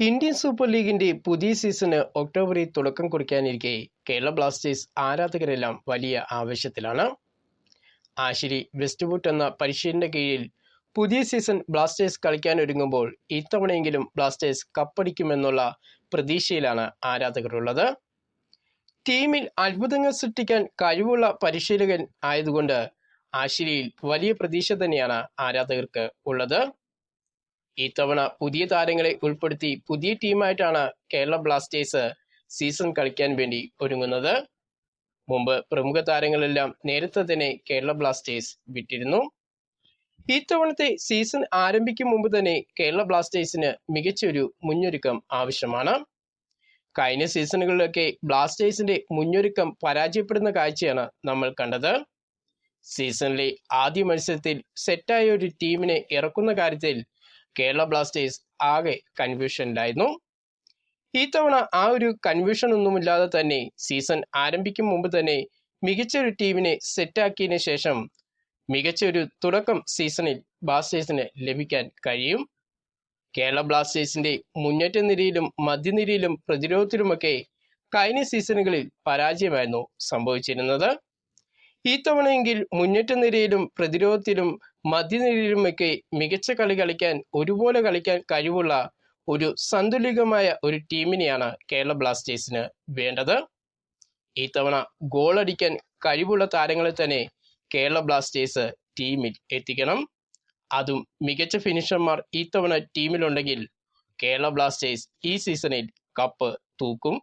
Indian super ലീഗിന്റെ പുതിയ season ഒക്ടോബറിൽ തുടക്കം കുറിക്കാനിരിക്കെ കേരള ബ്ലാസ്റ്റേഴ്സ് ആരാധകരെല്ലാം വലിയ ആവേശത്തിലാണ്. ആശിരി വെസ്റ്റ്വുഡ് എന്ന പരിശീലന കീഴിൽ പുതിയ സീസൺ ബ്ലാസ്റ്റേഴ്സ് കളിക്കാനൊരുങ്ങുമ്പോൾ ഇത്തവണയെങ്കിലും ബ്ലാസ്റ്റേഴ്സ് കപ്പടിക്കുമെന്നുള്ള പ്രതീക്ഷയിലാണ് ആരാധകരുള്ളത്. ടീമിൽ അത്ഭുതങ്ങൾ സൃഷ്ടിക്കാൻ കഴിവുള്ള പരിശീലകൻ ആയതുകൊണ്ട് ആശിരിയിൽ വലിയ പ്രതീക്ഷ തന്നെയാണ് ആരാധകർക്ക് ഉള്ളത്. ഇത്തവണ പുതിയ താരങ്ങളെ ഉൾപ്പെടുത്തി പുതിയ ടീമായിട്ടാണ് കേരള ബ്ലാസ്റ്റേഴ്സ് സീസൺ കളിക്കാൻ വേണ്ടി ഒരുങ്ങുന്നത്. മുമ്പ് പ്രമുഖ താരങ്ങളെല്ലാം നേരത്തെ തന്നെ കേരള ബ്ലാസ്റ്റേഴ്സ് വിട്ടിരുന്നു. ഇത്തവണത്തെ സീസൺ ആരംഭിക്കും മുമ്പ് തന്നെ കേരള ബ്ലാസ്റ്റേഴ്സിന് മികച്ചൊരു മുന്നൊരുക്കം ആവശ്യമാണ്. കഴിഞ്ഞ സീസണുകളിലൊക്കെ ബ്ലാസ്റ്റേഴ്സിന്റെ മുന്നൊരുക്കം പരാജയപ്പെടുന്ന കാഴ്ചയാണ് നമ്മൾ കണ്ടത്. സീസണിലെ ആദ്യ മത്സരത്തിൽ സെറ്റായ ഒരു ടീമിനെ ഇറക്കുന്ന കാര്യത്തിൽ കേരള ബ്ലാസ്റ്റേഴ്സ് ആകെ കൺഫ്യൂഷനിലായിരുന്നു. ഇത്തവണ ആ ഒരു കൺഫ്യൂഷൻ ഒന്നുമില്ലാതെ തന്നെ സീസൺ ആരംഭിക്കും മുമ്പ് തന്നെ മികച്ച ഒരു ടീമിനെ സെറ്റാക്കിയതിനു ശേഷം മികച്ച ഒരു തുടക്കം സീസണിൽ ബ്ലാസ്റ്റേഴ്സിന് ലഭിക്കാൻ കഴിയും. കേരള ബ്ലാസ്റ്റേഴ്സിന്റെ മുന്നേറ്റ നിരയിലും മധ്യനിരയിലും പ്രതിരോധത്തിലുമൊക്കെ കഴിഞ്ഞ സീസണുകളിൽ പരാജയമായിരുന്നു സംഭവിച്ചിരുന്നത്. ഇത്തവണയെങ്കിൽ മുന്നേറ്റ നിരയിലും പ്രതിരോധത്തിലും മധ്യനിരയിലുമൊക്കെ മികച്ച കളി കളിക്കാൻ ഒരുപോലെ കളിക്കാൻ കഴിവുള്ള ഒരു സന്തുലിതമായ ഒരു ടീമിനെയാണ് കേരള ബ്ലാസ്റ്റേഴ്സിന് വേണ്ടത്. ഇത്തവണ ഗോളടിക്കാൻ കഴിവുള്ള താരങ്ങളെ തന്നെ കേരള ബ്ലാസ്റ്റേഴ്സ് ടീമിൽ എത്തിക്കണം. അതും മികച്ച ഫിനിഷർമാർ ഇത്തവണ ടീമിലുണ്ടെങ്കിൽ കേരള ബ്ലാസ്റ്റേഴ്സ് ഈ സീസണിൽ കപ്പ് തൂക്കും.